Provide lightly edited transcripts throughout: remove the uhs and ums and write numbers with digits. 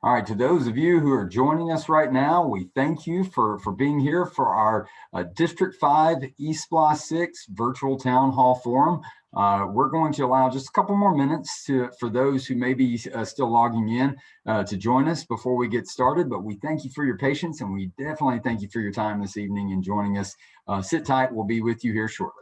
All right, to those of you who are joining us right now, we thank you for being here for our District 5 E-SPLOST 6 Virtual Town Hall Forum. We're going to allow just a couple more minutes for those who may be still logging in to join us before we get started, but we thank you for your patience and we definitely thank you for your time this evening and joining us. Sit tight, we'll be with you here shortly.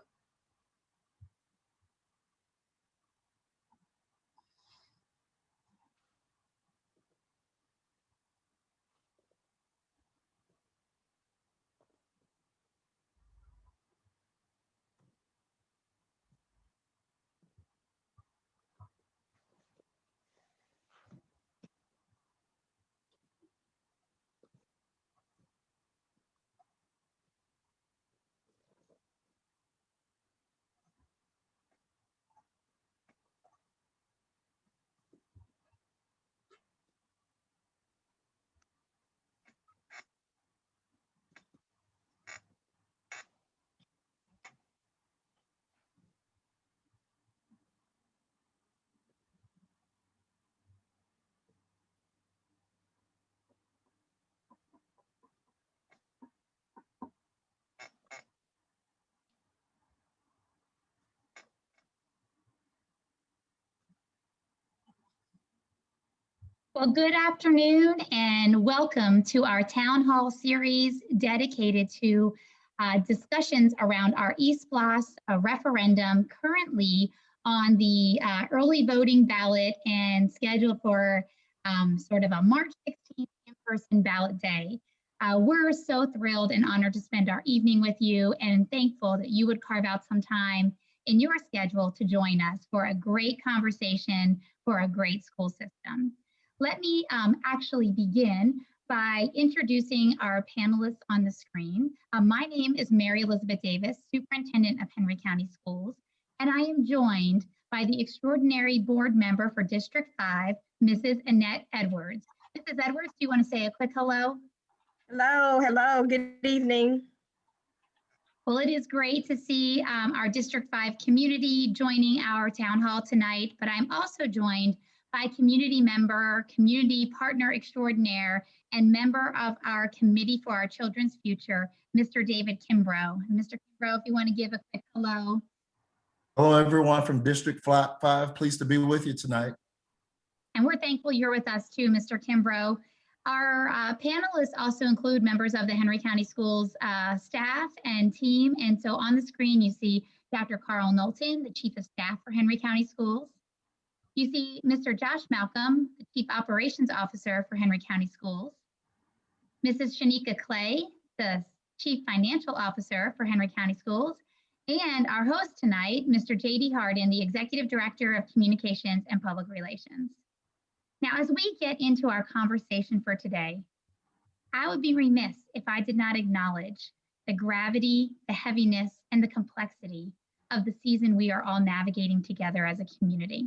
Well, good afternoon and welcome to our town hall series dedicated to discussions around our E-SPLOST referendum currently on the early voting ballot and scheduled for sort of a March 16th in-person ballot day. We're so thrilled and honored to spend our evening with you and thankful that you would carve out some time in your schedule to join us for a great conversation for a great school system. Let me actually begin by introducing our panelists on the screen. My name is Mary Elizabeth Davis, Superintendent of Henry County Schools, and I am joined by the extraordinary board member for District 5, Mrs. Annette Edwards. Mrs. Edwards, do you want to say a quick hello? Hello, good evening. Well, it is great to see our District 5 community joining our town hall tonight, but I'm also joined by community member, community partner extraordinaire, and member of our Committee for Our Children's Future, Mr. David Kimbrough. Mr. Kimbrough, if you want to give a quick hello. Hello, everyone from District 5. Pleased to be with you tonight. And we're thankful you're with us too, Mr. Kimbrough. Our panelists also include members of the Henry County Schools staff and team. And so on the screen, you see Dr. Carl Knowlton, the Chief of Staff for Henry County Schools. You see Mr. Josh Malcolm, the Chief Operations Officer for Henry County Schools. Mrs. Shanika Clay, the Chief Financial Officer for Henry County Schools. And our host tonight, Mr. J.D. Hardin, the Executive Director of Communications and Public Relations. Now, as we get into our conversation for today, I would be remiss if I did not acknowledge the gravity, the heaviness, and the complexity of the season we are all navigating together as a community.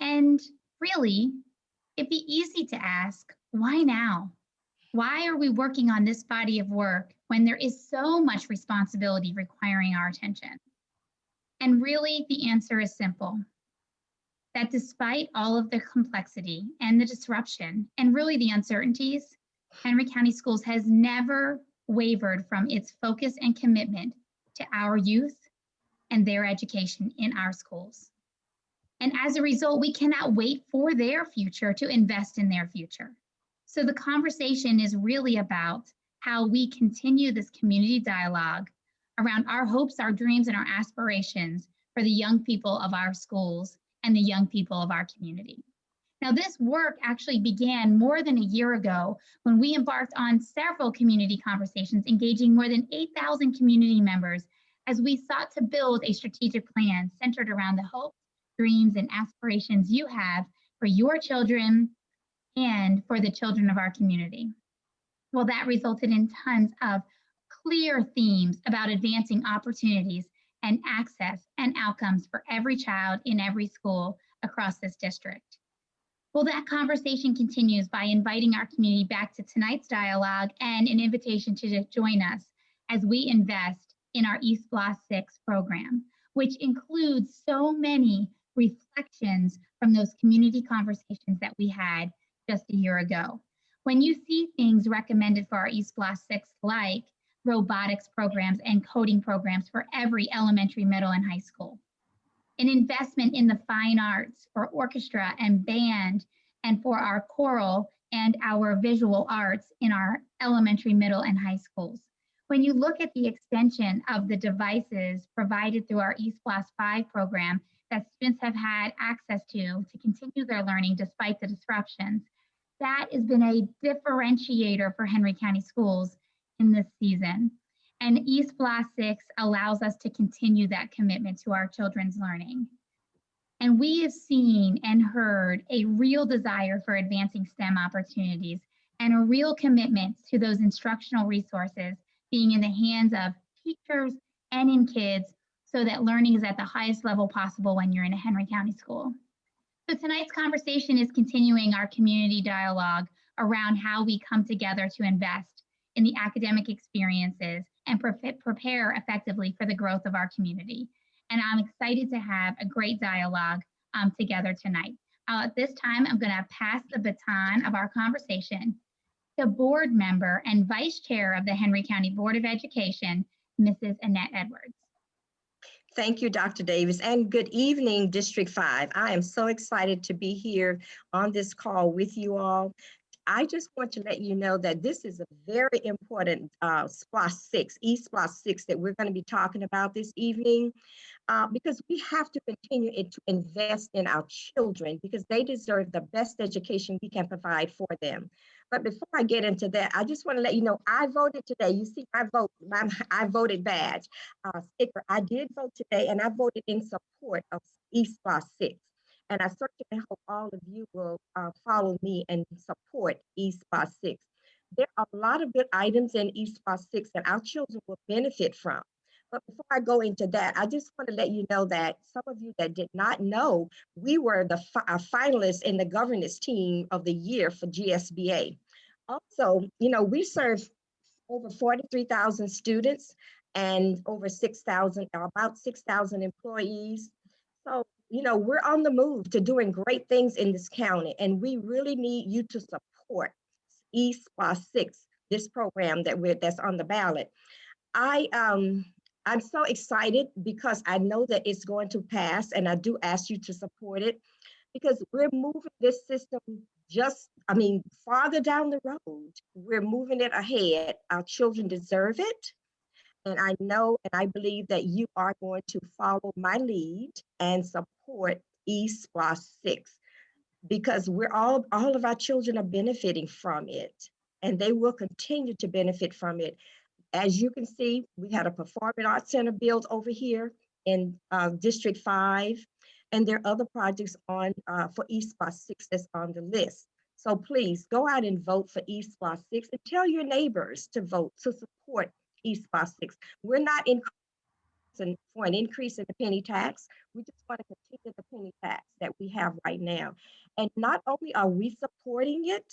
And really, it'd be easy to ask, why now? Why are we working on this body of work when there is so much responsibility requiring our attention? And really, the answer is simple, that despite all of the complexity and the disruption and really the uncertainties, Henry County Schools has never wavered from its focus and commitment to our youth and their education in our schools. And as a result, we cannot wait for their future to invest in their future. So the conversation is really about how we continue this community dialogue around our hopes, our dreams, and our aspirations for the young people of our schools and the young people of our community. Now, this work actually began more than a year ago when we embarked on several community conversations, engaging more than 8,000 community members as we sought to build a strategic plan centered around the hopes, dreams, and aspirations you have for your children and for the children of our community. Well, that resulted in tons of clear themes about advancing opportunities and access and outcomes for every child in every school across this district. Well, that conversation continues by inviting our community back to tonight's dialogue and an invitation to join us as we invest in our E-SPLOST 6 program, which includes so many reflections from those community conversations that we had just a year ago. When you see things recommended for our E-SPLOST 6, like robotics programs and coding programs for every elementary, middle, and high school, an investment in the fine arts for orchestra and band and for our choral and our visual arts in our elementary, middle, and high schools. When you look at the extension of the devices provided through our E-SPLOST 5 program that students have had access to continue their learning despite the disruptions, that has been a differentiator for Henry County Schools in this season. And E-SPLOST 6 allows us to continue that commitment to our children's learning. And we have seen and heard a real desire for advancing STEM opportunities and a real commitment to those instructional resources being in the hands of teachers and in kids so that learning is at the highest level possible when you're in a Henry County school. So tonight's conversation is continuing our community dialogue around how we come together to invest in the academic experiences and prepare effectively for the growth of our community. And I'm excited to have a great dialogue together tonight. At this time, I'm going to pass the baton of our conversation to board member and vice chair of the Henry County Board of Education, Mrs. Annette Edwards. Thank you, Dr. Davis, and good evening, District 5. I am so excited to be here on this call with you all. I just want to let you know that this is a very important E-SPLOST 6 that we're going to be talking about this evening, because we have to continue to invest in our children because they deserve the best education we can provide for them. But before I get into that, I just want to let you know I voted today. You see my vote, I voted badge sticker. I did vote today, and I voted in support of E-SPLOST 6. And I certainly hope all of you will follow me and support E-SPLOST 6. There are a lot of good items in E-SPLOST 6 that our children will benefit from. But before I go into that, I just want to let you know that some of you that did not know, we were the finalists in the governance team of the year for GSBA. Also, you know, we serve over 43,000 students and over 6,000, about 6,000 employees. So, you know, we're on the move to doing great things in this county, and we really need you to support E-SPLOST 6, this program that's on the ballot. I'm so excited because I know that it's going to pass, and I do ask you to support it because we're moving this system farther down the road. We're moving it ahead. Our children deserve it. And I know and I believe that you are going to follow my lead and support E-SPLOST 6 because all of our children are benefiting from it, and they will continue to benefit from it. As you can see, we had a Performing Arts Center built over here in District 5, and there are other projects on for E-SPLOST 6 that's on the list. So please go out and vote for E-SPLOST 6 and tell your neighbors to vote to support E-SPLOST 6. We're not increasing for an increase in the penny tax. We just want to continue the penny tax that we have right now. And not only are we supporting it,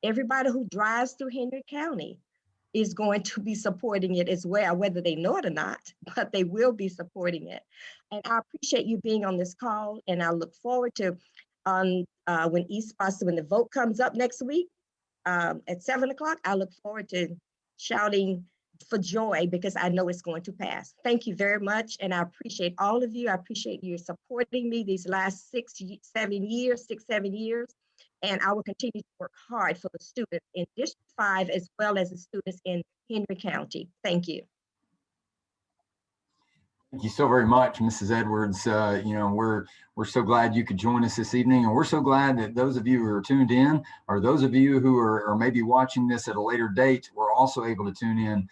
everybody who drives through Henry County is going to be supporting it as well, whether they know it or not, but they will be supporting it. And I appreciate you being on this call, and I look forward to when the vote comes up next week at 7 o'clock, I look forward to shouting for joy because I know it's going to pass. Thank you very much, and I appreciate all of you. I appreciate you supporting me these last 6-7 years. And I will continue to work hard for the students in District 5 as well as the students in Henry County. Thank you. Thank you so very much, Mrs. Edwards. You know, we're so glad you could join us this evening, and we're so glad that those of you who are tuned in, or those of you who are maybe watching this at a later date, were also able to tune in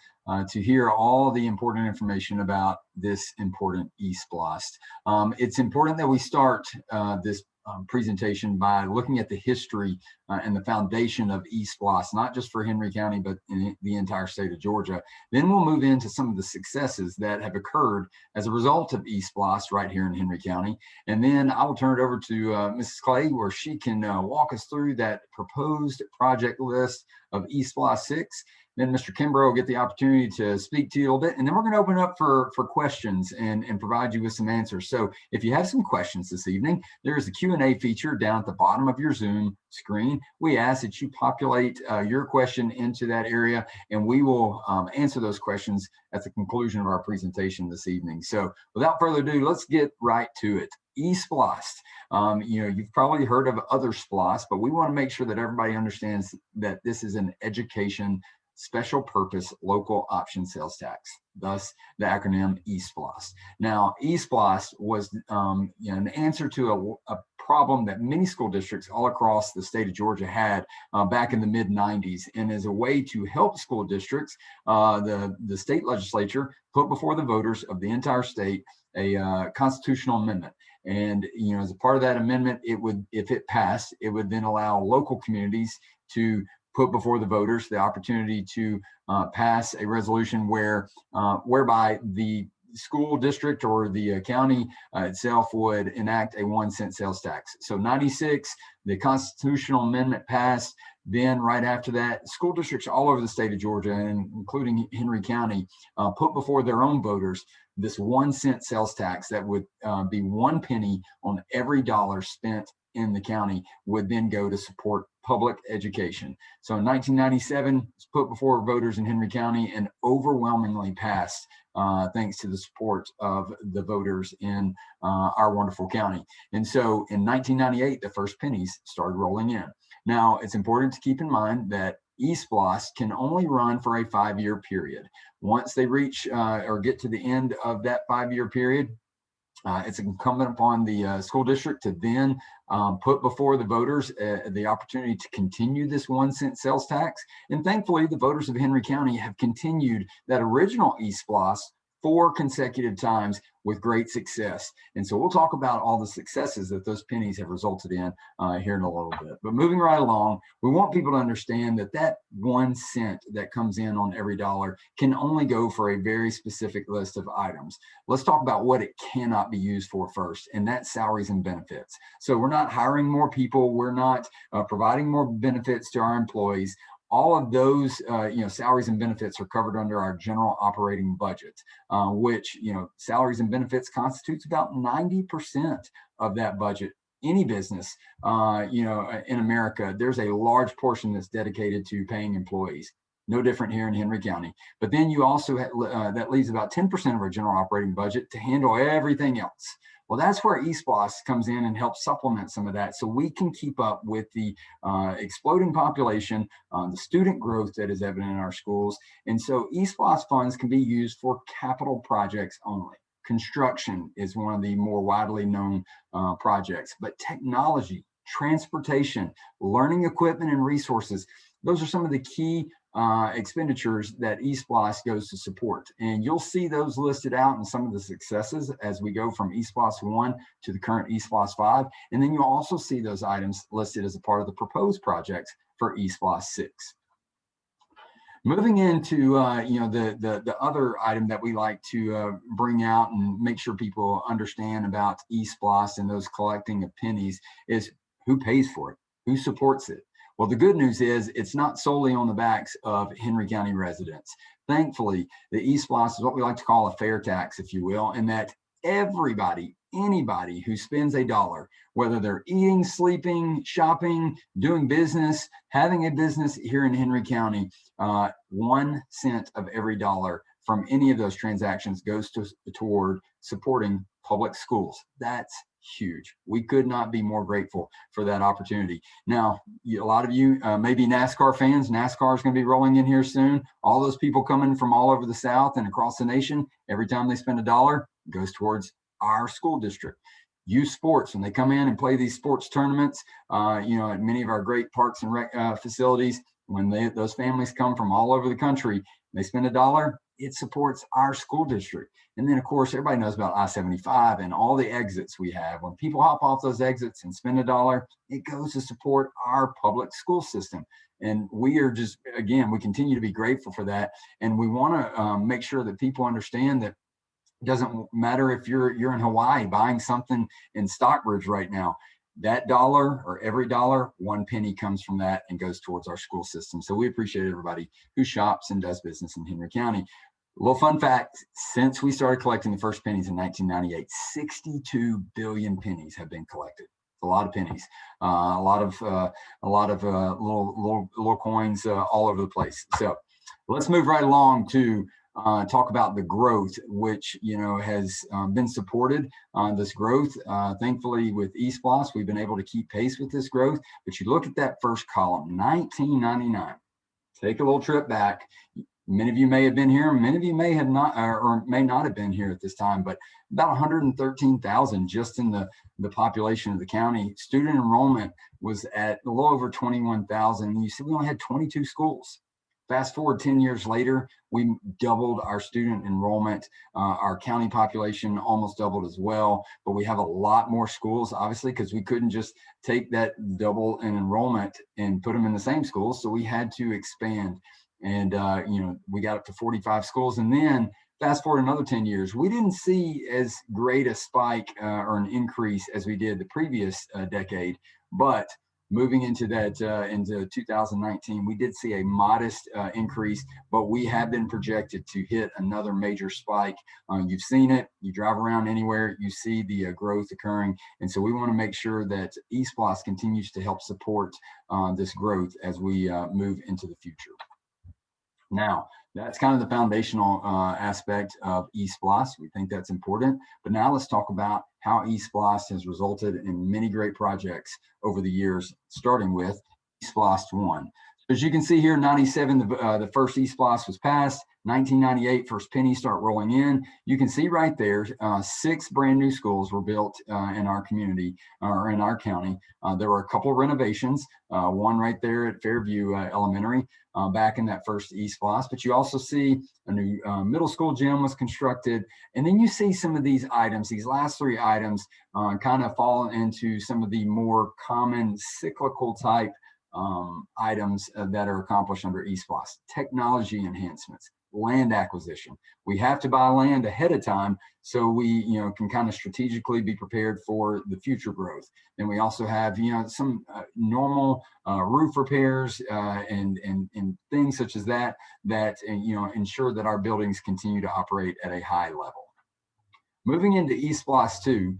to hear all the important information about this important E-SPLOST. It's important that we start this presentation by looking at the history and the foundation of E-SPLOST, not just for Henry County, but in the entire state of Georgia. Then we'll move into some of the successes that have occurred as a result of E-SPLOST right here in Henry County. And then I will turn it over to Mrs. Clay, where she can walk us through that proposed project list of E-SPLOST 6. Then Mr. Kimbrough will get the opportunity to speak to you a little bit, and then we're going to open up for questions and provide you with some answers. So if you have some questions this evening, there is a Q&A feature down at the bottom of your Zoom screen. We ask that you populate your question into that area, and we will answer those questions at the conclusion of our presentation this evening. So without further ado, let's get right to it. E-SPLOST. You've probably heard of other SPLOST, but we want to make sure that everybody understands that this is an education special purpose local option sales tax, thus the acronym E-SPLOST. Now, E-SPLOST was an answer to a problem that many school districts all across the state of Georgia had back in the mid-90s, and as a way to help school districts, the state legislature put before the voters of the entire state a constitutional amendment. And as a part of that amendment, it would, if it passed, it would then allow local communities to put before the voters the opportunity to pass a resolution whereby the school district or the county itself would enact a 1-cent sales tax. So 96, the constitutional amendment passed. Then right after that, school districts all over the state of Georgia, and including Henry County, put before their own voters this 1-cent sales tax that would be 1 penny on every dollar spent in the county would then go to support public education. So in 1997, it's put before voters in Henry County and overwhelmingly passed thanks to the support of the voters in our wonderful county. And so in 1998, the first pennies started rolling in. Now, it's important to keep in mind that E-SPLOST can only run for a 5-year period. Once they reach or get to the end of that 5-year period, it's incumbent upon the school district to then put before the voters the opportunity to continue this 1-cent sales tax. And thankfully, the voters of Henry County have continued that original E-SPLOST 4 consecutive times with great success. And so we'll talk about all the successes that those pennies have resulted in here in a little bit. But moving right along, we want people to understand that that 1 cent that comes in on every dollar can only go for a very specific list of items. Let's talk about what it cannot be used for first, and that's salaries and benefits. So we're not hiring more people. We're not providing more benefits to our employees. All of those, salaries and benefits are covered under our general operating budget, which, salaries and benefits constitutes about 90% of that budget. Any business, in America, there's a large portion that's dedicated to paying employees. No different here in Henry County. But then you also that leaves about 10% of our general operating budget to handle everything else. Well, that's where E-SPLOST comes in and helps supplement some of that so we can keep up with the exploding population, the student growth that is evident in our schools. And so E-SPLOST funds can be used for capital projects only. Construction is one of the more widely known projects, but technology, transportation, learning equipment, and resources, those are some of the key expenditures that E-SPLOST goes to support. And you'll see those listed out in some of the successes as we go from E-SPLOST 1 to the current E-SPLOST 5. And then you'll also see those items listed as a part of the proposed projects for E-SPLOST 6. Moving into the other item that we like to bring out and make sure people understand about E-SPLOST and those collecting of pennies is who pays for it, who supports it. Well, the good news is it's not solely on the backs of Henry County residents. Thankfully, the E-SPLOST is what we like to call a fair tax, if you will, and that everybody, anybody who spends a dollar, whether they're eating, sleeping, shopping, doing business, having a business here in Henry County, 1 cent of every dollar from any of those transactions goes toward supporting public schools. That's huge. We could not be more grateful for that opportunity. Now, a lot of you may be NASCAR fans. NASCAR is going to be rolling in here soon. All those people coming from all over the South and across the nation, every time they spend a dollar, it goes towards our school district. Youth sports, when they come in and play these sports tournaments, at many of our great parks and rec facilities, when those families come from all over the country, they spend a dollar, it supports our school district. And then, of course, everybody knows about I-75 and all the exits we have. When people hop off those exits and spend a dollar, it goes to support our public school system. And we are just, again, we continue to be grateful for that. And we want to make sure that people understand that it doesn't matter if you're in Hawaii buying something in Stockbridge right now. that dollar or every dollar, 1 penny comes from that and goes towards our school system. So we appreciate everybody who shops and does business in Henry County. A little fun fact, since we started collecting the first pennies in 1998, 62 billion pennies have been collected. A lot of pennies, a lot of little coins all over the place. So let's move right along to talk about the growth, which has been supported. This growth, thankfully, with E-SPLOST, we've been able to keep pace with this growth. But you look at that first column, 1999. Take a little trip back. Many of you may have been here. Many of you may have not, or may not have been here at this time. But about 113,000 just in the population of the county. Student enrollment was at a little over 21,000. You see, we only had 22 schools. Fast forward 10 years later, we doubled our student enrollment. Our county population almost doubled as well, but we have a lot more schools, obviously, because we couldn't just take that double in enrollment and put them in the same schools. So we had to expand. And, we got up to 45 schools. And then fast forward another 10 years, we didn't see as great a spike or an increase as we did the previous decade. But moving into that, into 2019, we did see a modest increase, but we have been projected to hit another major spike. You've seen it, you drive around anywhere, you see the growth occurring. And so we want to make sure that E-SPLOST continues to help support this growth as we move into the future. Now, that's kind of the foundational aspect of E-SPLOST. We think that's important. But now let's talk about how E-SPLOST has resulted in many great projects over the years, starting with E-SPLOST 1. As you can see here, 97, the first E-SPLOST was passed. 1998, first pennies start rolling in. You can see right there, 6 brand new schools were built in our community or in our county. There were a couple of renovations, one right there at Fairview Elementary back in that first E-SPLOST. But you also see a new middle school gym was constructed. And then you see some of these items, these last 3 items kind of fall into some of the more common cyclical type items that are accomplished under E-SPLOST. Technology enhancements, land acquisition. We have to buy land ahead of time so we can kind of strategically be prepared for the future growth. Then we also have some normal roof repairs and things such as that ensure that our buildings continue to operate at a high level. Moving into E-SPLOST 2,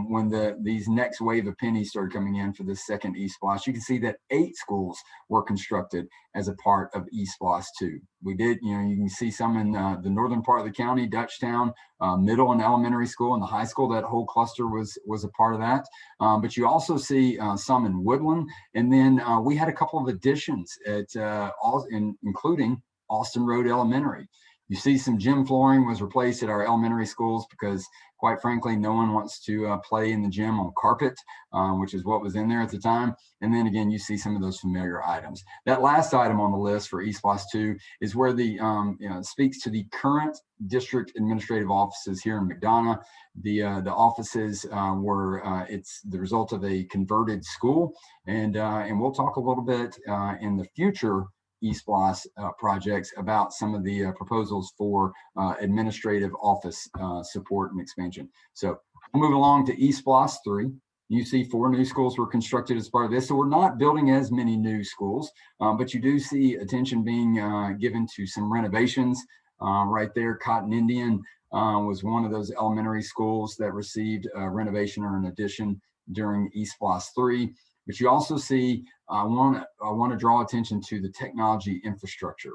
when these next wave of pennies started coming in for the second E-SPLOST, you can see that 8 schools were constructed as a part of E-SPLOST 2. We did, you can see some in the northern part of the county, Dutchtown, middle and elementary school, and the high school. That whole cluster was a part of that. But you also see some in Woodland, and then we had a couple of additions at including Austin Road Elementary. You see some gym flooring was replaced at our elementary schools because, quite frankly, no one wants to play in the gym on carpet, which is what was in there at the time. And then again, you see some of those familiar items. That last item on the list for E-SPLOST 2 is where the speaks to the current district administrative offices here in McDonough. The offices it's the result of a converted school, and we'll talk a little bit in the future E-SPLOST projects about some of the proposals for administrative office support and expansion. So we'll move along to E-SPLOST 3. You see 4 new schools were constructed as part of this. So we're not building as many new schools, but you do see attention being given to some renovations. Right there, Cotton Indian was one of those elementary schools that received a renovation or an addition during E-SPLOST 3. But you also see, I want to draw attention to the technology infrastructure.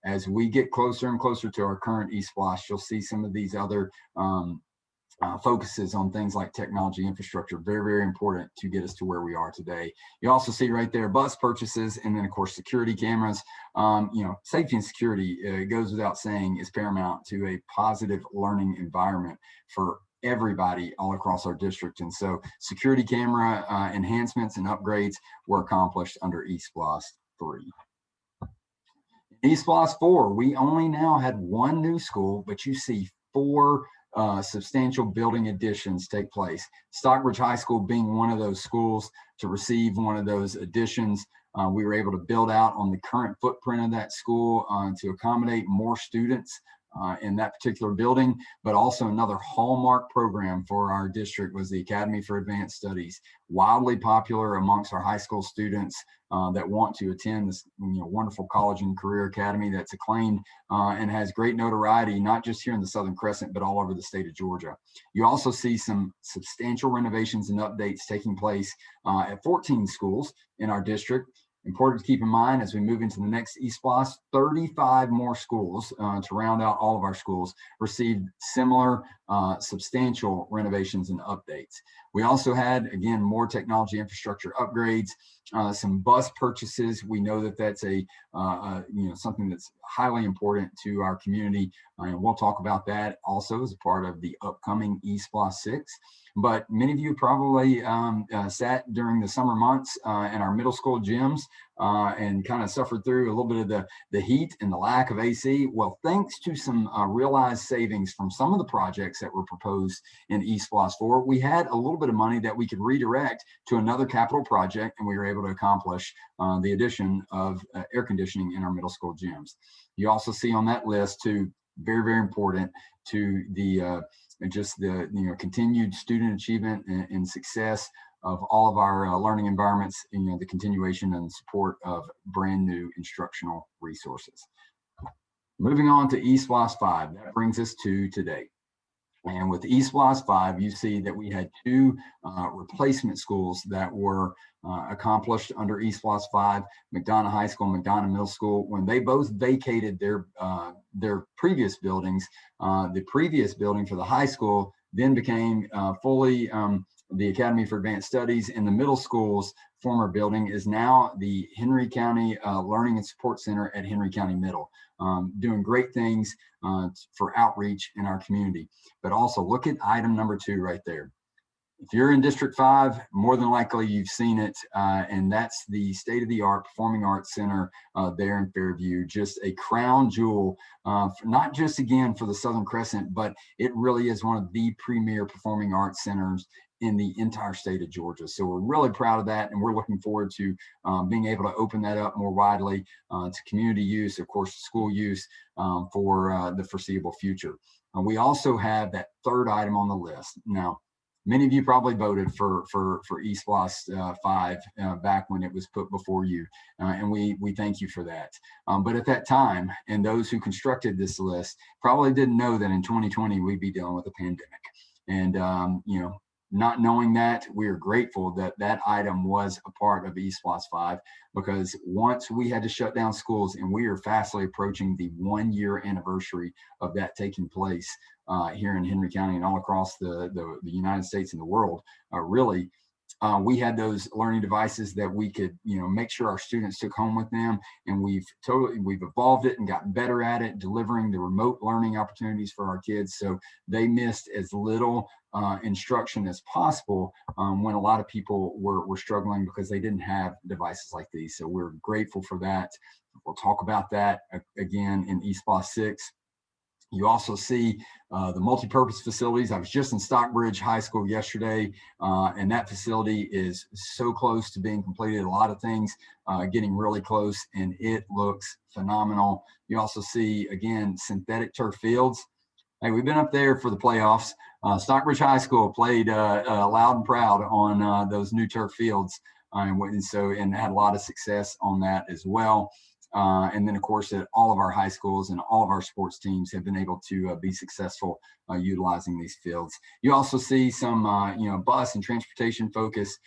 As we get closer and closer to our current E-SPLOST, you'll see some of these other focuses on things like technology infrastructure. Very, very important to get us to where we are today. You also see right there bus purchases, and then of course security cameras. Safety and security, it goes without saying, is paramount to a positive learning environment for everybody all across our district. And so security camera enhancements and upgrades were accomplished under E-SPLOST 3. E-SPLOST 4, we only now had 1 new school, but you see 4 substantial building additions take place. Stockbridge High School being one of those schools to receive one of those additions. We were able to build out on the current footprint of that school to accommodate more students in that particular building, but also another hallmark program for our district was the Academy for Advanced Studies, wildly popular amongst our high school students that want to attend this wonderful college and career academy that's acclaimed and has great notoriety, not just here in the Southern Crescent, but all over the state of Georgia. You also see some substantial renovations and updates taking place at 14 schools in our district. Important to keep in mind as we move into the next E-SPLOST, 35 more schools to round out all of our schools received similar substantial renovations and updates. We also had, again, more technology infrastructure upgrades, some bus purchases. We know that that's something that's highly important to our community, and we'll talk about that also as a part of the upcoming E-SPLOST 6. But many of you probably sat during the summer months in our middle school gyms and kind of suffered through a little bit of the heat and the lack of AC. Well, thanks to some realized savings from some of the projects that were proposed in E-SPLOST 4, we had a little bit of money that we could redirect to another capital project, and we were able to accomplish the addition of air conditioning in our middle school gyms. You also see on that list too, very, very important to the continued student achievement and success of all of our learning environments, the continuation and support of brand new instructional resources. Moving on to E-SPLOST 5, that brings us to today. And with E-SPLOST 5, you see that we had two replacement schools that were accomplished under E-SPLOST 5, McDonough High School and McDonough Middle School. When they both vacated their previous buildings, the previous building for the high school then became fully the Academy for Advanced Studies, and the middle school's former building is now the Henry County Learning and Support Center at Henry County Middle, doing great things for outreach in our community. But also look at item number 2 right there. If you're in District 5, more than likely you've seen it, and that's the state-of-the-art Performing Arts Center there in Fairview. Just a crown jewel, not just again for the Southern Crescent, but it really is one of the premier performing arts centers in the entire state of Georgia. So we're really proud of that, and we're looking forward to being able to open that up more widely to community use, of course, school use for the foreseeable future. We also have that third item on the list. Now, many of you probably voted for E-SPLOST 5 back when it was put before you, and we thank you for that. But at that time, and those who constructed this list probably didn't know that in 2020 we'd be dealing with a pandemic. And not knowing that, we are grateful that that item was a part of E-SPLOST 5, because once we had to shut down schools, and we are fastly approaching the 1-year anniversary of that taking place here in Henry County and all across the United States and the world, really, we had those learning devices that we could, make sure our students took home with them, and we've evolved it and gotten better at it, delivering the remote learning opportunities for our kids, so they missed as little instruction as possible when a lot of people were struggling because they didn't have devices like these. So we're grateful for that. We'll talk about that again in E-SPLOST 6. You also see the multi-purpose facilities. I was just in Stockbridge High School yesterday, and that facility is so close to being completed. A lot of things getting really close, and it looks phenomenal. You also see, again, synthetic turf fields. Hey, we've been up there for the playoffs. Stockbridge High School played loud and proud on those new turf fields, and had a lot of success on that as well. And then, of course, at all of our high schools and all of our sports teams have been able to be successful utilizing these fields. You also see some, bus and transportation focus,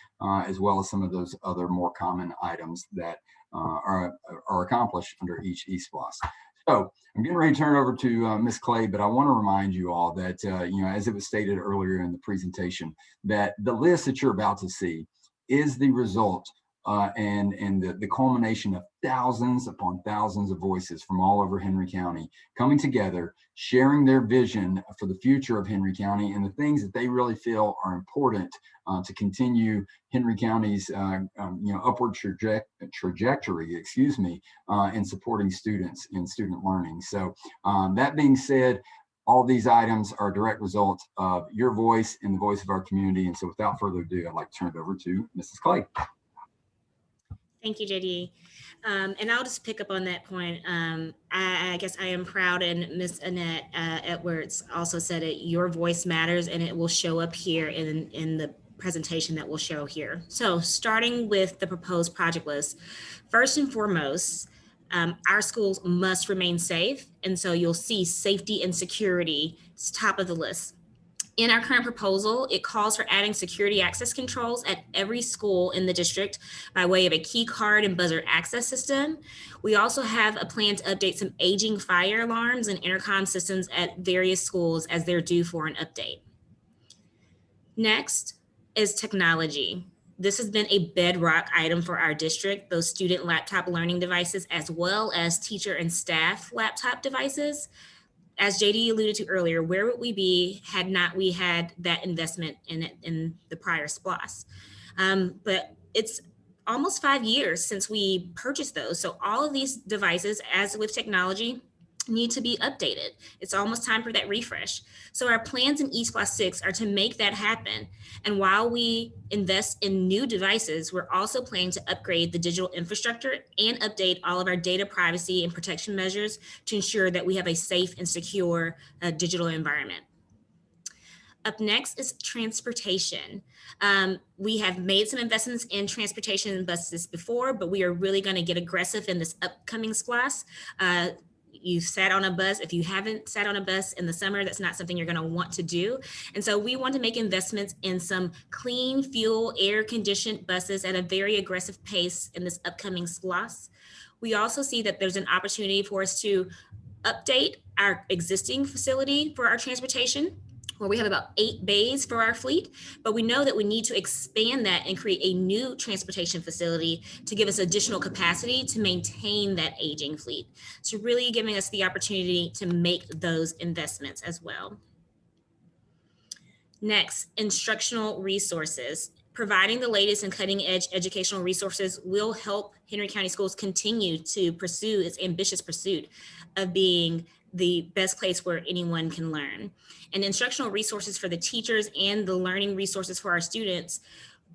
as well as some of those other more common items that are accomplished under each E-SPLOST. So I'm getting ready to turn it over to Ms. Clay, but I want to remind you all that, as it was stated earlier in the presentation, that the list that you're about to see is the result and the culmination of thousands upon thousands of voices from all over Henry County coming together, sharing their vision for the future of Henry County and the things that they really feel are important to continue Henry County's upward trajectory, in supporting students in student learning. So that being said, all these items are a direct result of your voice and the voice of our community. And so without further ado, I'd like to turn it over to Mrs. Clay. Thank you, JD. And I'll just pick up on that point. I guess I am proud, and Miss Annette Edwards also said it, your voice matters, and it will show up here in the presentation that we'll show here. So starting with the proposed project list, first and foremost, our schools must remain safe. And so you'll see safety and security is top of the list. In our current proposal, it calls for adding security access controls at every school in the district by way of a key card and buzzer access system. We also have a plan to update some aging fire alarms and intercom systems at various schools as they're due for an update. Next is technology. This has been a bedrock item for our district, those student laptop learning devices, as well as teacher and staff laptop devices. As JD alluded to earlier, where would we be had not we had that investment in the prior SPLOST? But it's almost 5 years since we purchased those. So all of these devices, as with technology, need to be updated. It's almost time for that refresh. So our plans in E-SPLOST 6 are to make that happen. And while we invest in new devices, we're also planning to upgrade the digital infrastructure and update all of our data privacy and protection measures to ensure that we have a safe and secure digital environment. Up next is transportation. We have made some investments in transportation buses before, but we are really going to get aggressive in this upcoming SPLOST. You've sat on a bus. If you haven't sat on a bus in the summer, that's not something you're going to want to do. And so we want to make investments in some clean fuel, air conditioned buses at a very aggressive pace in this upcoming SPLOST. We also see that there's an opportunity for us to update our existing facility for our transportation, where we have about 8 bays for our fleet, but we know that we need to expand that and create a new transportation facility to give us additional capacity to maintain that aging fleet. So really giving us the opportunity to make those investments as well. Next, instructional resources. Providing the latest and cutting edge educational resources will help Henry County Schools continue to pursue its ambitious pursuit of being the best place where anyone can learn. And instructional resources for the teachers and the learning resources for our students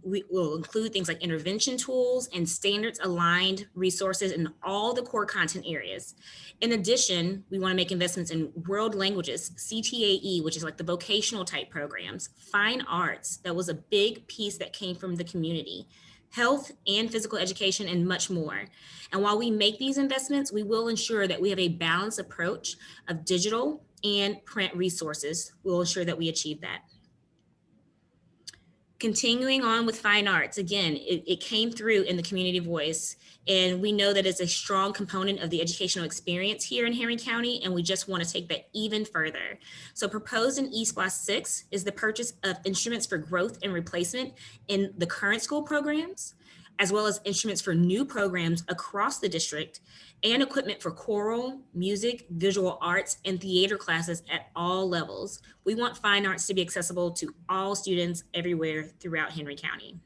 we will include things like intervention tools and standards aligned resources in all the core content areas. In addition, we want to make investments in world languages, CTAE, which is like the vocational type programs, fine arts, that was a big piece that came from the community, health and physical education, and much more. And while we make these investments, we will ensure that we have a balanced approach of digital and print resources. We'll ensure that we achieve that. Continuing on with fine arts, again, it came through in the community voice, and we know that it's a strong component of the educational experience here in Henry County, and we just want to take that even further. So proposed in E-SPLOST 6 is the purchase of instruments for growth and replacement in the current school programs, as well as instruments for new programs across the district, and equipment for choral, music, visual arts, and theater classes at all levels. We want fine arts to be accessible to all students everywhere throughout Henry County.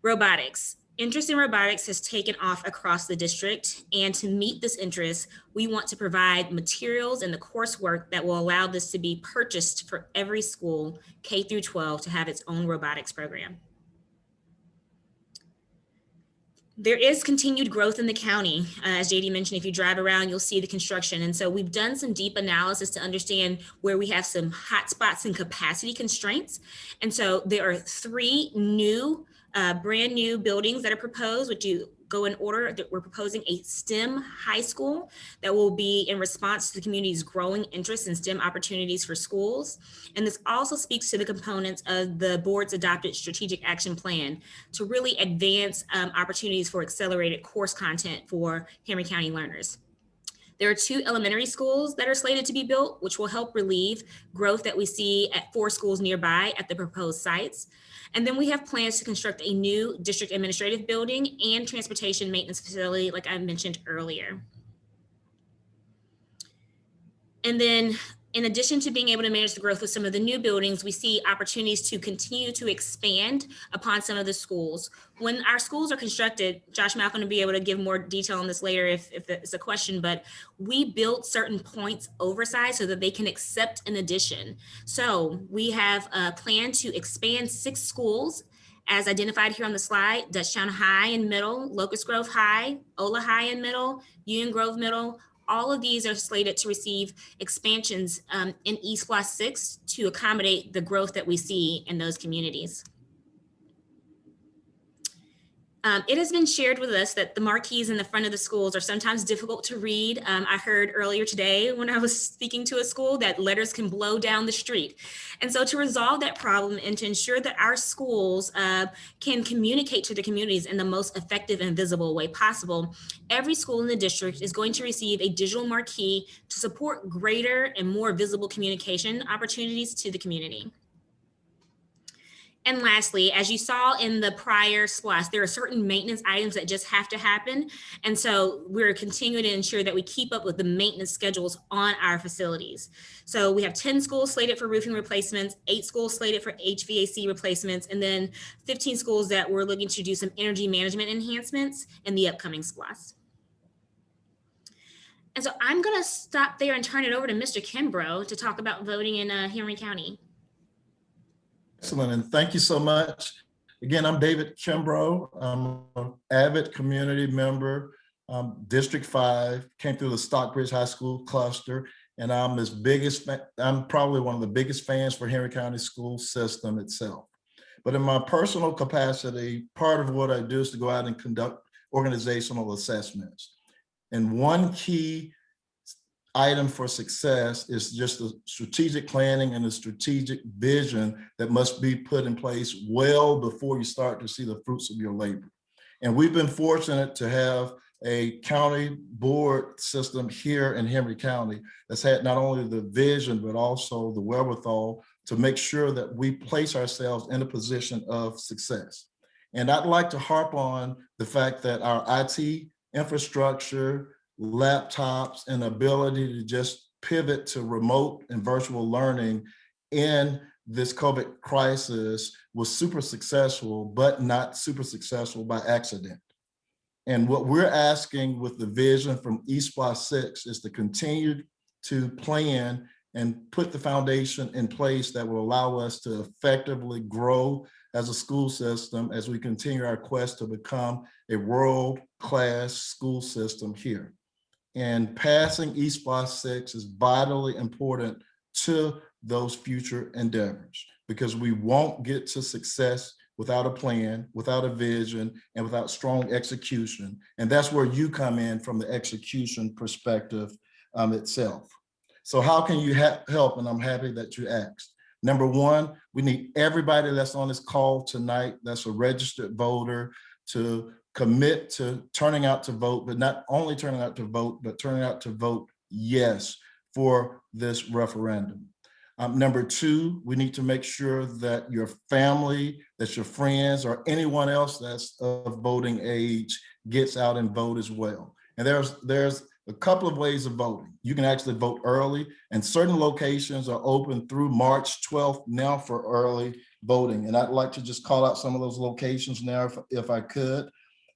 Robotics. Interest in robotics has taken off across the district, and to meet this interest, we want to provide materials and the coursework that will allow this to be purchased for every school, K through 12, to have its own robotics program. There is continued growth in the county. As JD mentioned, if you drive around, you'll see the construction. And so we've done some deep analysis to understand where we have some hot spots and capacity constraints. And so there are 3 new, brand new buildings that are proposed, which you go in order. That we're proposing a STEM high school that will be in response to the community's growing interest in STEM opportunities for schools. And this also speaks to the components of the board's adopted strategic action plan to really advance opportunities for accelerated course content for Henry County learners. There are 2 elementary schools that are slated to be built, which will help relieve growth that we see at 4 schools nearby at the proposed sites. And then we have plans to construct a new district administrative building and transportation maintenance facility, like I mentioned earlier. And then in addition to being able to manage the growth with some of the new buildings, we see opportunities to continue to expand upon some of the schools. When our schools are constructed, Josh Malcolm will be able to give more detail on this later if it's a question, but we built certain points oversized so that they can accept an addition. So we have a plan to expand 6 schools As identified here on the slide, Dutchtown High in middle, Locust Grove High, Ola High in middle, Union Grove Middle, all of these are slated to receive expansions in E-SPLOST 6 to accommodate the growth that we see in those communities. It has been shared with us that the marquees in the front of the schools are sometimes difficult to read. I heard earlier today when I was speaking to a school that letters can blow down the street. And so to resolve that problem and to ensure that our schools can communicate to the communities in the most effective and visible way possible, every school in the district is going to receive a digital marquee to support greater and more visible communication opportunities to the community. And lastly, as you saw in the prior SPLOST, there are certain maintenance items that just have to happen. And so we're continuing to ensure that we keep up with the maintenance schedules on our facilities. So we have 10 schools slated for roofing replacements, 8 schools slated for HVAC replacements, and then 15 schools that we're looking to do some energy management enhancements in the upcoming SPLOST. And so I'm going to stop there and turn it over to Mr. Kimbrough to talk about voting in Henry County. Excellent, and thank you so much. Again, I'm David Kimbrough. I'm an avid community member, District 5, came through the Stockbridge High School cluster, and I'm probably one of the biggest fans for Henry County school system itself. But in my personal capacity, part of what I do is to go out and conduct organizational assessments. And one key item for success is just the strategic planning and the strategic vision that must be put in place well before you start to see the fruits of your labor. And we've been fortunate to have a county board system here in Henry County that's had not only the vision, but also the wherewithal to make sure that we place ourselves in a position of success. And I'd like to harp on the fact that our IT infrastructure, laptops, and ability to just pivot to remote and virtual learning in this COVID crisis was super successful, but not super successful by accident. And what we're asking with the vision from E-SPLOST 6 is to continue to plan and put the foundation in place that will allow us to effectively grow as a school system as we continue our quest to become a world-class school system here. And passing E-SPLOST 6 is vitally important to those future endeavors, because we won't get to success without a plan, without a vision, and without strong execution. And that's where you come in from the execution perspective itself. So how can you help? And I'm happy that you asked. Number one, we need everybody that's on this call tonight that's a registered voter to commit to turning out to vote, but not only turning out to vote, but turning out to vote yes for this referendum. Number two, we need to make sure that your family, that your friends, or anyone else that's of voting age gets out and vote as well. And there's a couple of ways of voting. You can actually vote early, and certain locations are open through March 12th now for early voting. And I'd like to just call out some of those locations now if I could.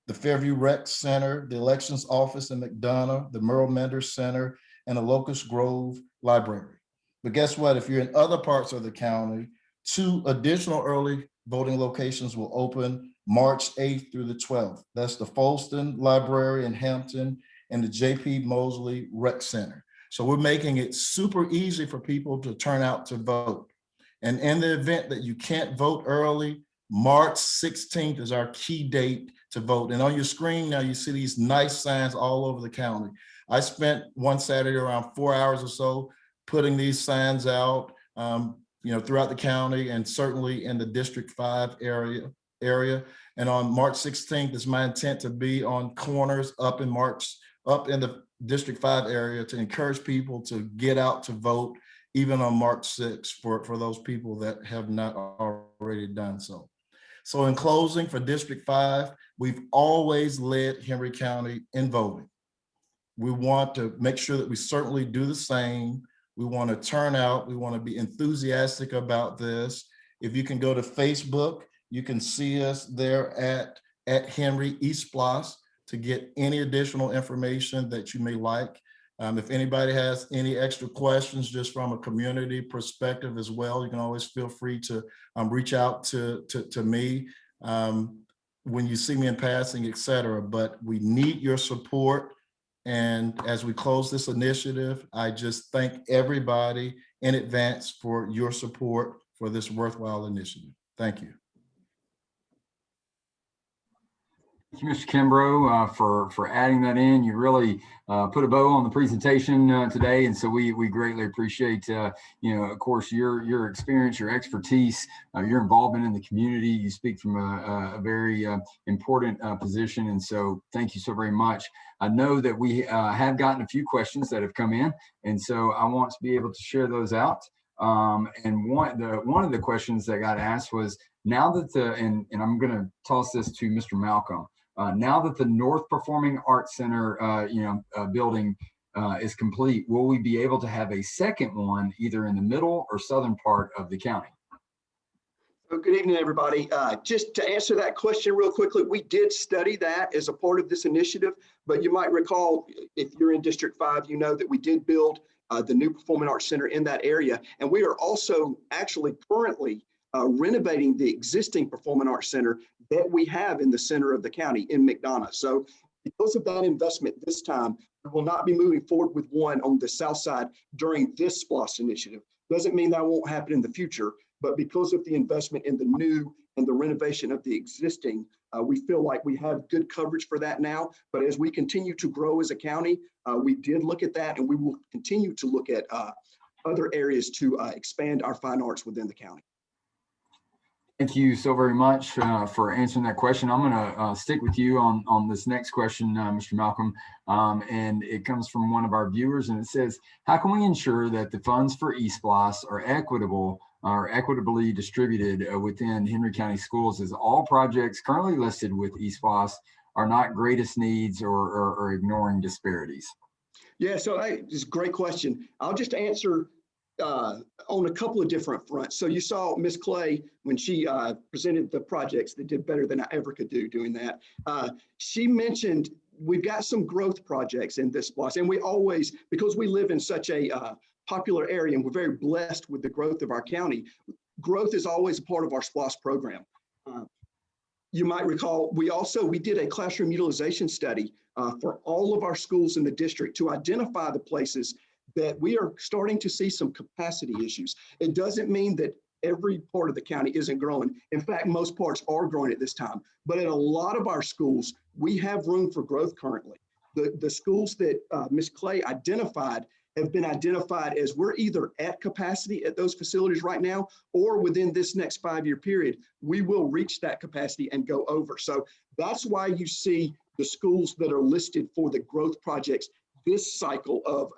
The Fairview Rec Center, the Elections Office in McDonough, the Merle Menders Center, and the Locust Grove Library. But guess what? If you're in other parts of the county, 2 additional early voting locations will open March 8th through the 12th. That's the Folston Library in Hampton and the J.P. Mosley Rec Center. So we're making it super easy for people to turn out to vote. And in the event that you can't vote early, March 16th is our key date to vote. And on your screen now, you see these nice signs all over the county. I spent one Saturday around 4 hours or so putting these signs out, throughout the county and certainly in the District 5 area. And on March 16th, it's my intent to be on corners up in the District 5 area to encourage people to get out to vote, even on March 6th for those people that have not already done so. So in closing, for District 5, we've always led Henry County in voting. We want to make sure that we certainly do the same. We want to turn out. We want to be enthusiastic about this. If you can go to Facebook, you can see us there at Henry E-SPLOST to get any additional information that you may like. If anybody has any extra questions just from a community perspective as well, you can always feel free to reach out to me. when you see me in passing, et cetera, but we need your support. And as we close this initiative, I just thank everybody in advance for your support for this worthwhile initiative. Thank you. Thank you, Mr. Kimbrough, for adding that in. You really put a bow on the presentation today, and so we greatly appreciate of course your experience, your expertise, your involvement in the community. You speak from a very important position, and so thank you so very much. I know that we have gotten a few questions that have come in, and so I want to be able to share those out. And one of the questions that got asked was, now that and I'm going to toss this to Mr. Malcolm. Now that the North Performing Arts Center, building is complete, will we be able to have a second one either in the middle or southern part of the county? So good evening, everybody. Just to answer that question real quickly, we did study that as a part of this initiative, but you might recall, if you're in District 5, you know that we did build the new Performing Arts Center in that area. And we are also actually currently renovating the existing Performing Arts Center that we have in the center of the county in McDonough. So because of that investment this time, we will not be moving forward with one on the south side during this SPLOST initiative. Doesn't mean that won't happen in the future, but because of the investment in the new and the renovation of the existing, we feel like we have good coverage for that now. But as we continue to grow as a county, we did look at that, and we will continue to look at other areas to expand our fine arts within the county. Thank you so very much for answering that question. I'm going to stick with you on this next question, Mr. Malcolm, and it comes from one of our viewers, and it says, how can we ensure that the funds for E-SPLOST are equitably distributed within Henry County Schools, as all projects currently listed with E-SPLOST are not greatest needs or ignoring disparities? Yeah, so it's a great question. I'll just answer on a couple of different fronts. So you saw Ms. Clay when she presented the projects that did better than I ever could do doing that. She mentioned we've got some growth projects in this SPLOST, and we always, because we live in such a popular area and we're very blessed with the growth of our county, growth is always a part of our SPLOST program. You might recall, we did a classroom utilization study for all of our schools in the district to identify the places that we are starting to see some capacity issues. It doesn't mean that every part of the county isn't growing. In fact, most parts are growing at this time. But in a lot of our schools, we have room for growth currently. The schools that Ms. Clay identified have been identified as we're either at capacity at those facilities right now, or within this next 5-year period, we will reach that capacity and go over. So that's why you see the schools that are listed for the growth projects this cycle of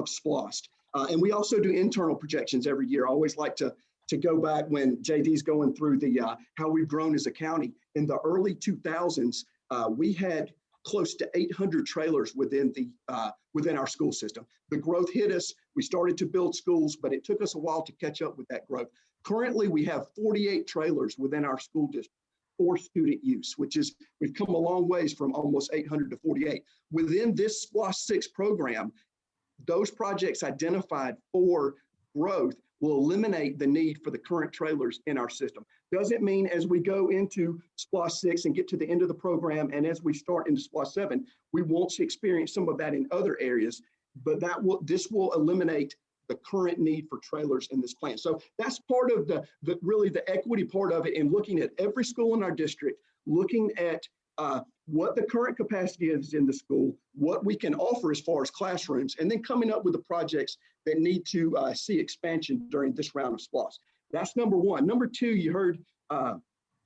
SPLOST. And we also do internal projections every year. I always like to go back when JD's going through the how we've grown as a county. In the early 2000s, we had close to 800 trailers within our school system. The growth hit us. We started to build schools, but it took us a while to catch up with that growth. Currently, we have 48 trailers within our school district for student use, which is, we've come a long ways from almost 800 to 48. Within this SPLOST 6 program, those projects identified for growth will eliminate the need for the current trailers in our system. Doesn't mean as we go into SPLOST 6 and get to the end of the program, and as we start into SPLOST 7, we won't experience some of that in other areas, but this will eliminate the current need for trailers in this plan. So that's part of really the equity part of it, and looking at every school in our district, looking at what the current capacity is in the school, what we can offer as far as classrooms, and then coming up with the projects that need to see expansion during this round of SPLOST. That's number one. Number two, you heard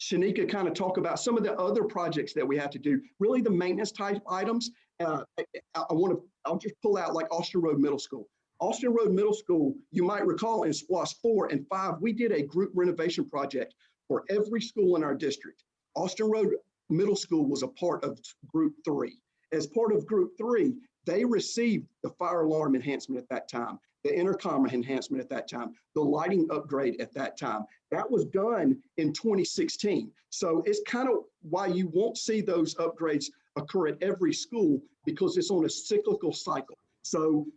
Shanika kind of talk about some of the other projects that we have to do, really the maintenance type items. I'll just pull out like Austin Road Middle School. Austin Road Middle School, you might recall in SPLOST 4 and 5, we did a group renovation project for every school in our district. Austin Road Middle School was a part of Group 3. As part of Group 3, they received the fire alarm enhancement at that time, the intercom enhancement at that time, the lighting upgrade at that time. That was done in 2016. So it's kind of why you won't see those upgrades occur at every school, because it's on a cyclical cycle. So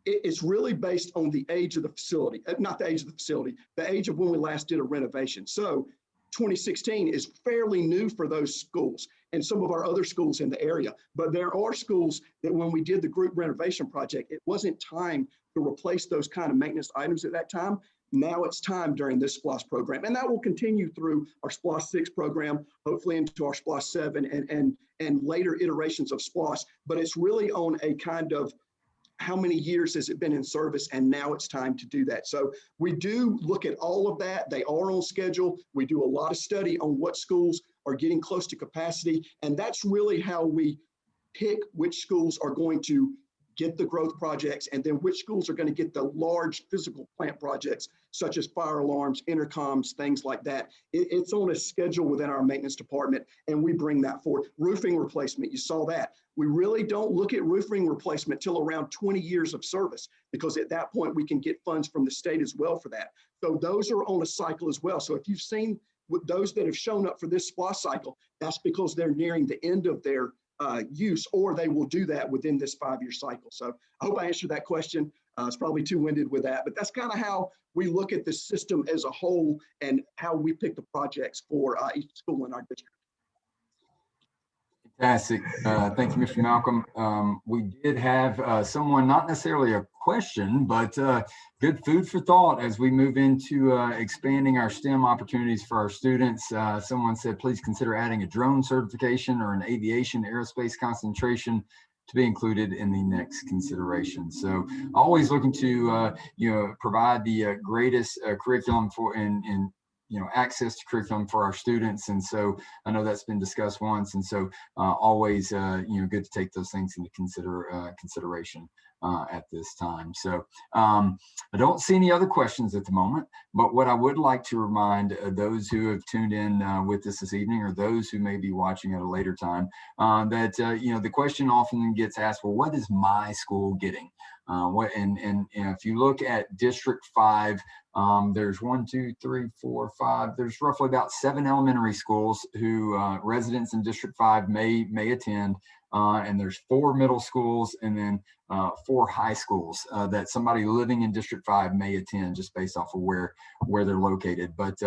it's really based on the age of the facility, not the age of the facility, the age of when we last did a renovation. So 2016 is fairly new for those schools and some of our other schools in the area. But there are schools that when we did the group renovation project, it wasn't time to replace those kind of maintenance items at that time. Now it's time during this E-SPLOST program, and that will continue through our E-SPLOST 6 program, hopefully into our E-SPLOST 7 and later iterations of E-SPLOST. But it's really on a kind of how many years has it been in service, and now it's time to do that. So we do look at all of that. They are on schedule. We do a lot of study on what schools are getting close to capacity, and that's really how we pick which schools are going to get the growth projects, and then which schools are going to get the large physical plant projects, such as fire alarms, intercoms, things like that. It's on a schedule within our maintenance department, and we bring that forward. Roofing replacement, you saw that. We really don't look at roofing replacement till around 20 years of service, because at that point we can get funds from the state as well for that. So those are on a cycle as well. So if you've seen those that have shown up for this SPLOST cycle, that's because they're nearing the end of their use, or they will do that within this 5-year cycle. So I hope I answered that question. It's probably too winded with that, but that's kind of how we look at the system as a whole and how we pick the projects for each school in our district. Fantastic. Thank you, Mr. Malcolm. We did have someone, not necessarily a question, but good food for thought as we move into expanding our STEM opportunities for our students. Someone said, please consider adding a drone certification or an aviation aerospace concentration to be included in the next consideration. So always looking to provide the greatest curriculum for in access to curriculum for our students. And so I know that's been discussed once. And so always, good to take those things into consideration at this time. So I don't see any other questions at the moment, but what I would like to remind those who have tuned in with us this evening, or those who may be watching at a later time, that, the question often gets asked, well, what is my school getting? If you look at District 5, there's 1, 2, 3, 4, 5. There's roughly about 7 elementary schools who residents in District 5 may attend, and there's 4 middle schools and then 4 high schools that somebody living in District 5 may attend, just based off of where they're located. But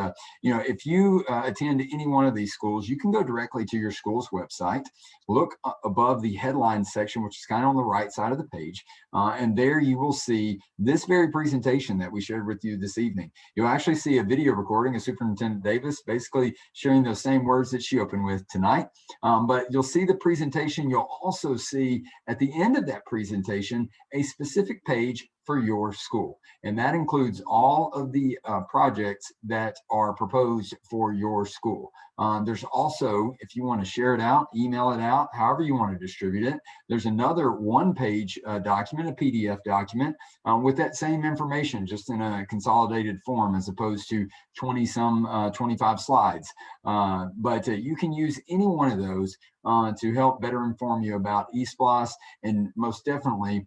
if you attend any one of these schools, you can go directly to your school's website, look above the headlines section, which is kind of on the right side of the page, and there you will see this very presentation that we shared with you this evening. You'll actually see a video recording of Superintendent Davis basically sharing those same words that she opened with tonight, but you'll see the presentation. You'll also see at the end of that presentation a specific page for your school, and that includes all of the projects that are proposed for your school. There's also, if you want to share it out, email it out, however you want to distribute it, there's another 1-page document, a PDF document with that same information, just in a consolidated form, as opposed to 25 slides. But you can use any one of those to help better inform you about E-SPLOST, and most definitely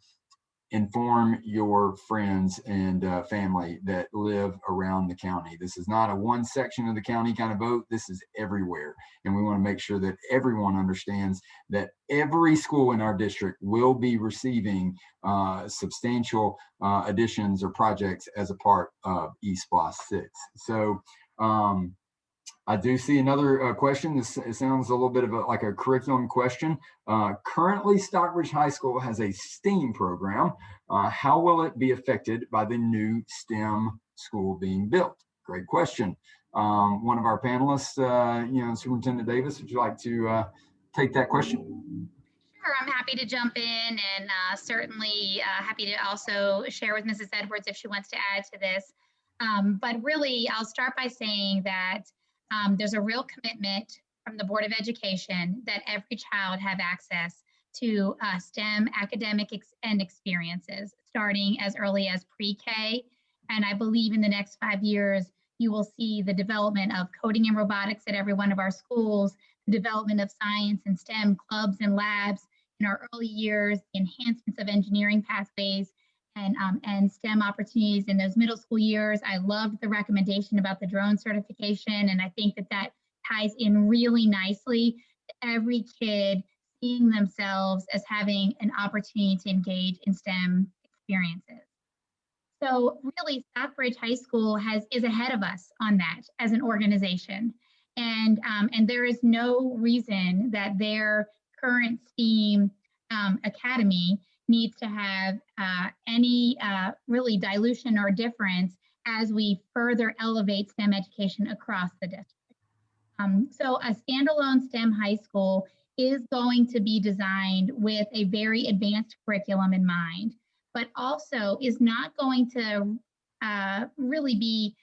inform your friends and family that live around the county. This is not a one section of the county kind of vote. This is everywhere. And we want to make sure that everyone understands that every school in our district will be receiving substantial additions or projects as a part of E-SPLOST 6. So I do see another question. It sounds a little bit of like a curriculum question. Currently, Stockbridge High School has a STEAM program. How will it be affected by the new STEM school being built? Great question. One of our panelists, Superintendent Davis, would you like to take that question? Sure, I'm happy to jump in, and certainly happy to also share with Mrs. Edwards if she wants to add to this. But really, I'll start by saying that there's a real commitment from the Board of Education that every child have access to STEM academic and experiences, starting as early as pre-K. And I believe in the next 5 years, you will see the development of coding and robotics at every one of our schools, the development of science and STEM clubs and labs in our early years, the enhancements of engineering pathways, and STEM opportunities in those middle school years. I loved the recommendation about the drone certification, and I think that ties in really nicely to every kid seeing themselves as having an opportunity to engage in STEM experiences. So really, Stockbridge High School is ahead of us on that as an organization. And there is no reason that their current STEAM academy needs to have any really dilution or difference as we further elevate STEM education across the district. So a standalone STEM high school is going to be designed with a very advanced curriculum in mind, but also is not going to really be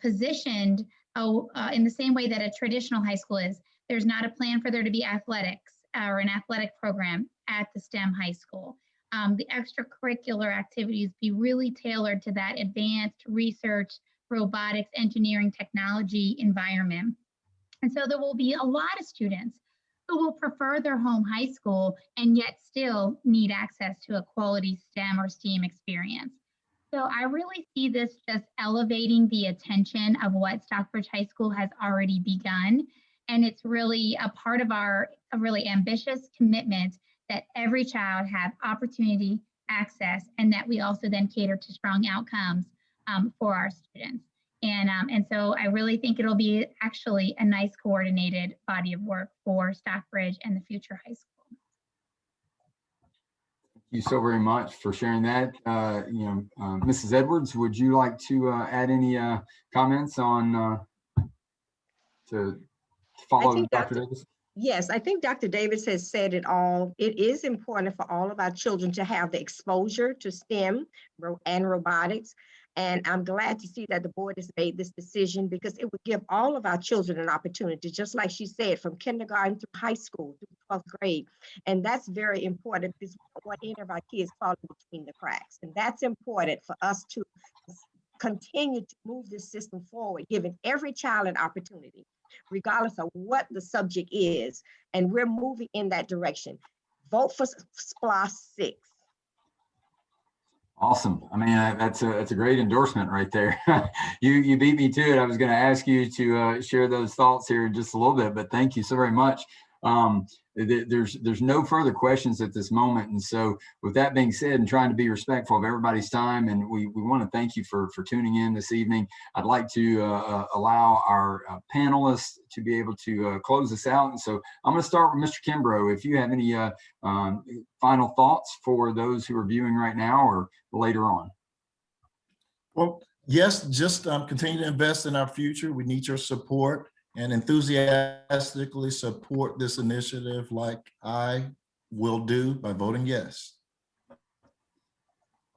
positioned in the same way that a traditional high school is. There's not a plan for there to be athletics or an athletic program at the STEM high school. The extracurricular activities be really tailored to that advanced research, robotics, engineering, technology environment. And so there will be a lot of students who will prefer their home high school and yet still need access to a quality STEM or STEAM experience. So I really see this just elevating the attention of what Stockbridge High School has already begun. And it's really a part of our really ambitious commitment that every child have opportunity, access, and that we also then cater to strong outcomes for our students. And so I really think it'll be actually a nice coordinated body of work for Stockbridge and the future high school. Thank you so very much for sharing that. Mrs. Edwards, would you like to add any comments on to follow Dr. Davis? Yes, I think Dr. Davis has said it all. It is important for all of our children to have the exposure to STEM and robotics. And I'm glad to see that the board has made this decision because it would give all of our children an opportunity, just like she said, from kindergarten through high school, through 12th grade. And that's very important because we don't want any of our kids falling between the cracks. And that's important for us to continue to move this system forward, giving every child an opportunity, regardless of what the subject is. And we're moving in that direction. Vote for E-SPLOST 6. Awesome. I mean, that's a great endorsement right there. You beat me to it. I was going to ask you to share those thoughts here in just a little bit, but thank you so very much. There's no further questions at this moment. And so with that being said, and trying to be respectful of everybody's time, and we want to thank you for tuning in this evening. I'd like to allow our panelists to be able to close this out. And so I'm going to start with Mr. Kimbrough. If you have any final thoughts for those who are viewing right now or later on. Well, yes, just continue to invest in our future. We need your support and enthusiastically support this initiative like I will do by voting yes.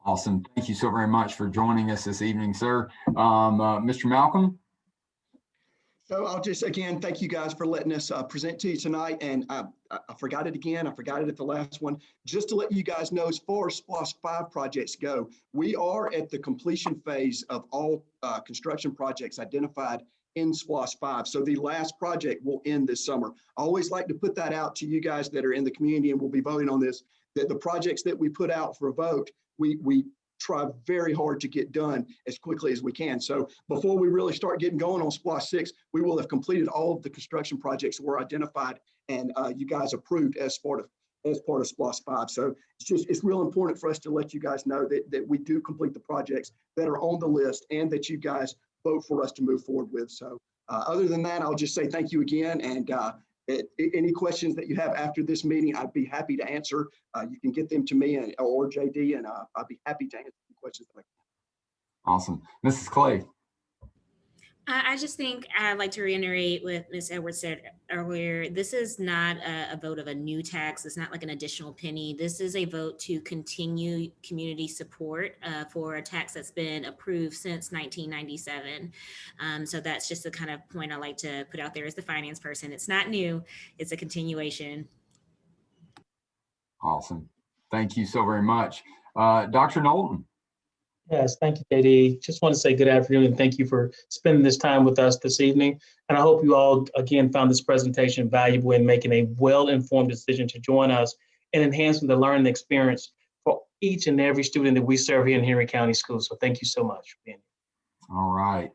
Awesome. Thank you so very much for joining us this evening, sir. Mr. Malcolm? So I'll just, again, thank you guys for letting us present to you tonight. And I forgot it again. I forgot it at the last one. Just to let you guys know, as far as E-SPLOST 5 projects go, we are at the completion phase of all construction projects identified in E-SPLOST 5. So the last project will end this summer. I always like to put that out to you guys that are in the community and will be voting on this, that the projects that we put out for a vote, we try very hard to get done as quickly as we can. So before we really start getting going on E-SPLOST 6, we will have completed all of the construction projects that were identified and you guys approved as part of E-SPLOST 5. So it's real important for us to let you guys know that we do complete the projects that are on the list and that you guys vote for us to move forward with. So other than that, I'll just say thank you again. And any questions that you have after this meeting, I'd be happy to answer. You can get them to me or JD, and I'll be happy to answer the questions. Awesome. Mrs. Clay. I just think I'd like to reiterate what Ms. Edwards said earlier. This is not a vote of a new tax. It's not like an additional penny. This is a vote to continue community support for a tax that's been approved since 1997. So that's just the kind of point I like to put out there as the finance person. It's not new. It's a continuation. Awesome. Thank you so very much. Dr. Knowlton. Yes, thank you, JD. Just want to say good afternoon and thank you for spending this time with us this evening. And I hope you all, again, found this presentation valuable in making a well-informed decision to join us in enhancing the learning experience for each and every student that we serve here in Henry County Schools. So thank you so much for being here. All right.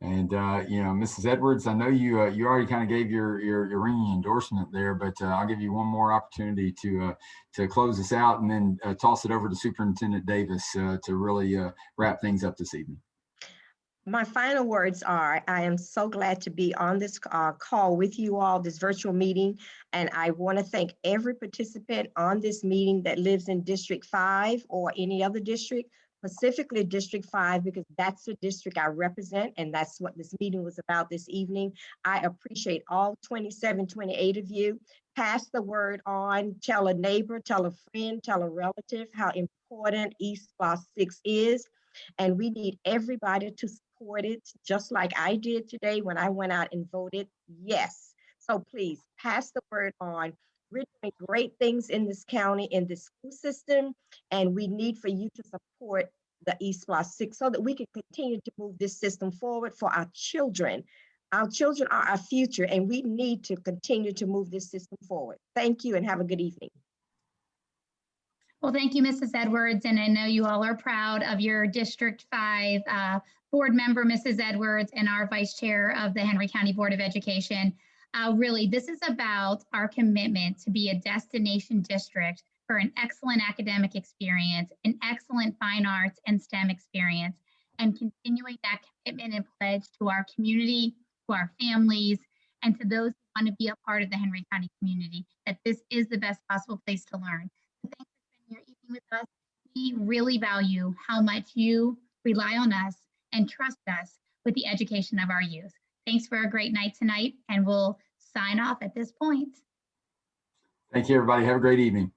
And, Mrs. Edwards, I know you already kind of gave your ringing endorsement there, but I'll give you one more opportunity to close this out and then toss it over to Superintendent Davis to really wrap things up this evening. My final words are, I am so glad to be on this call with you all, this virtual meeting. And I want to thank every participant on this meeting that lives in District 5 or any other district, specifically District 5, because that's the district I represent. And that's what this meeting was about this evening. I appreciate all 27, 28 of you. Pass the word on, tell a neighbor, tell a friend, tell a relative how important E-SPLOST 6 is. And we need everybody to support it, just like I did today when I went out and voted yes. So please pass the word on. We're doing great things in this county, in this school system, and we need for you to support the E-SPLOST 6 so that we can continue to move this system forward for our children. Our children are our future, and we need to continue to move this system forward. Thank you and have a good evening. Well, thank you, Mrs. Edwards. And I know you all are proud of your District 5 board member, Mrs. Edwards, and our vice chair of the Henry County Board of Education. Really, this is about our commitment to be a destination district for an excellent academic experience, an excellent fine arts and STEM experience, and continuing that commitment and pledge to our community, to our families, and to those who want to be a part of the Henry County community, that this is the best possible place to learn. So thanks for spending your evening with us. We really value how much you rely on us and trust us with the education of our youth. Thanks for a great night tonight, and we'll sign off at this point. Thank you, everybody. Have a great evening.